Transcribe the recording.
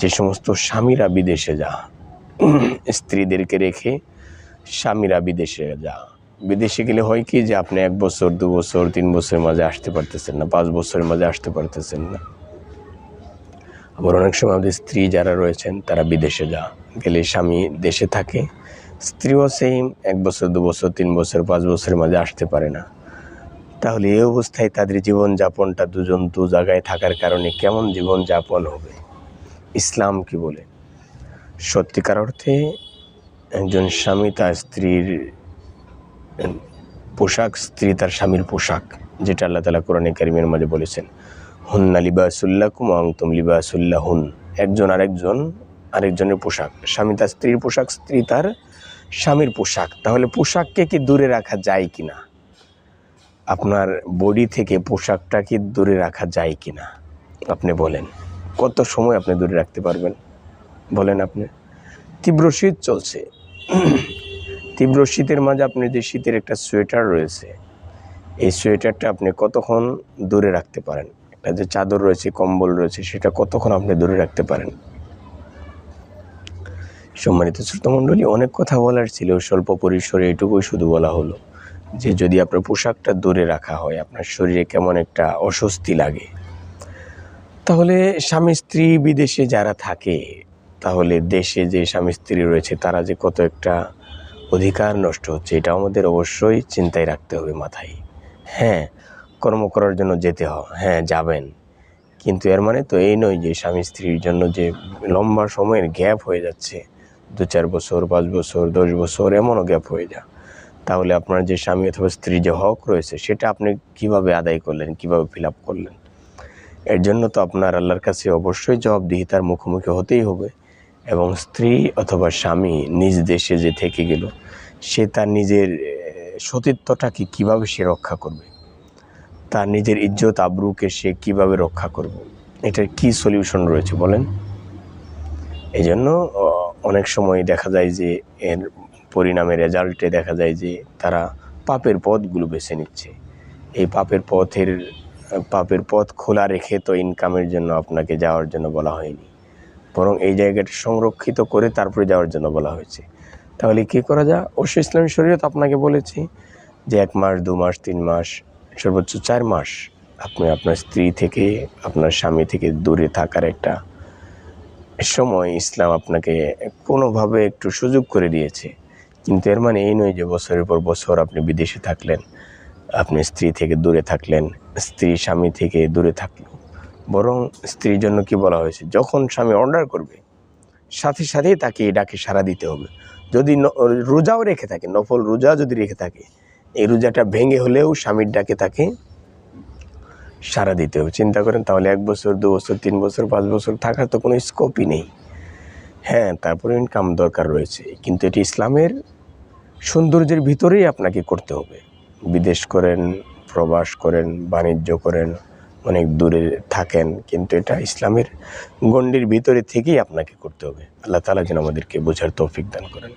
যে সমস্ত স্বামীরা বিদেশে যা, স্ত্রীদেরকে রেখে স্বামীরা বিদেশে যা, বিদেশে গেলে হয় কি যে আপনি 1 বছর 2 বছর 3 বছরের মাঝে আসতে পারতেছেন না, 5 বছরের মাঝে আসতে পারতেছেন না। আবার অনেক সময় আমাদের স্ত্রী যারা রয়েছেন তারা বিদেশে যা, গেলে স্বামী দেশে থাকে, স্ত্রীও সেম 1 বছর 2 বছর 3 বছর 5 বছরের মাঝে আসতে পারে না। তাহলে এই অবস্থায় তাদের জীবনযাপনটা দুজন দু জায়গায় থাকার কারণে কেমন জীবনযাপন হবে? ইসলাম কি বলে? সত্যিকার অর্থে একজন স্বামী তার স্ত্রীর পোশাক, স্ত্রী তার স্বামীর পোশাক, যেটা আল্লাহ তাআলা কোরআনে কারিমের মাঝে বলেছেন, হুন্না লিবাসুল লাকুম ওয়া আনতুম লিবাসুল লাহুন। একজন আরেকজনের পোশাক, স্বামী তার স্ত্রীর পোশাক, স্ত্রী তার স্বামীর পোশাক। তাহলে পোশাককে কি দূরে রাখা যায় কিনা? আপনার বডি থেকে পোশাকটা কি দূরে রাখা যায় কিনা? আপনি বলেন, কত সময় আপনি দূরে রাখতে পারবেন বলেন? আপনি তীব্র শীত চলছে, তীব্র শীতের মাঝে আপনি যে শীতের একটা সোয়েটার রয়েছে, এই সোয়েটারটা আপনি কতক্ষণ দূরে রাখতে পারেন? একটা যে চাদর রয়েছে, কম্বল রয়েছে, সেটা কতক্ষণ আপনি দূরে রাখতে পারেন? সম্মানিত শ্রোতামণ্ডলী, অনেক কথা বলার ছিল, স্বল্প পরিসরে এটুকুই শুধু বলা হলো যে যদি আপনার পোশাকটা দূরে রাখা হয়, আপনার শরীরে কেমন একটা অস্বস্তি লাগে। তাহলে স্বামী স্ত্রী বিদেশে যারা থাকে, তাহলে দেশে যে স্বামী স্ত্রী রয়েছে তারা যে কত একটা অধিকার নষ্ট হচ্ছে, এটা আমাদের অবশ্যই চিন্তায় রাখতে হবে মাথায়। হ্যাঁ, কর্ম করার জন্য যেতে হয়, হ্যাঁ যাবেন, কিন্তু এর মানে তো এই নয় যে স্বামী স্ত্রীর জন্য যে লম্বা সময়ের গ্যাপ হয়ে যাচ্ছে, 2-4 বছর 5 বছর 10 বছর এমনও গ্যাপ হয়ে যায়। তাহলে আপনার যে স্বামী অথবা স্ত্রীর যে হক রয়েছে সেটা আপনি কিভাবে আদায় করলেন, কিভাবে ফিল আপ করলেন? এর জন্য তো আপনার আল্লাহর কাছে অবশ্যই জবাবদিহিতার মুখোমুখি হতেই হবে। এবং স্ত্রী অথবা স্বামী নিজ দেশে যে থেকে গেল, সে তার নিজের সতীত্বটাকে কীভাবে সে রক্ষা করবে, তার নিজের ইজ্জত আবরুকে সে কীভাবে রক্ষা করবে, এটার কি সলিউশন রয়েছে বলেন? এই জন্য অনেক সময় দেখা যায় যে এর পরিণামে, রেজাল্টে দেখা যায় যে তারা পাপের পথগুলো বেছে নিচ্ছে। এই পাপের পথ খোলা রেখে তো ইনকামের জন্য আপনাকে যাওয়ার জন্য বলা হয়নি, বরং এই জায়গাটা সংরক্ষিত করে তারপরে যাওয়ার জন্য বলা হয়েছে। তাহলে কী করা যায়? অবশ্য ইসলামী শরীয়ত আপনাকে বলেছে যে 1 মাস 2 মাস 3 মাস সর্বোচ্চ 4 মাস আপনি আপনার স্ত্রী থেকে, আপনার স্বামী থেকে দূরে থাকার একটা সময় ইসলাম আপনাকে কোনোভাবে একটু সুযোগ করে দিয়েছে। কিন্তু এর মানে এই নয় যে বছরের পর বছর আপনি বিদেশে থাকলেন, আপনি স্ত্রী থেকে দূরে থাকলেন, স্ত্রী স্বামী থেকে দূরে থাকলো। বরং স্ত্রীর জন্য কি বলা হয়েছে, যখন স্বামী অর্ডার করবে সাথে সাথেই তাকে এই ডাকে সাড়া দিতে হবে। যদি রোজাও রেখে থাকে, নফল রোজা যদি রেখে থাকে, এই রোজাটা ভেঙে হলেও স্বামীর ডাকে তাকে সাড়া দিতে হবে। চিন্তা করেন তাহলে 1 বছর 2 বছর 3 বছর 5 বছর থাকার তো কোনো স্কোপই নেই। হ্যাঁ, তারপরে ইনকাম দরকার রয়েছে, কিন্তু এটি ইসলামের সৌন্দর্যের ভিতরেই আপনাকে করতে হবে। বিদেশ করেন, প্রবাস করেন, বাণিজ্য করেন, অনেক দূরে থাকেন, কিন্তু এটা ইসলামের গণ্ডির ভিতরে থেকেই আপনাকে করতে হবে। আল্লাহ তাআলা যেন আমাদেরকে বোঝার তৌফিক দান করেন।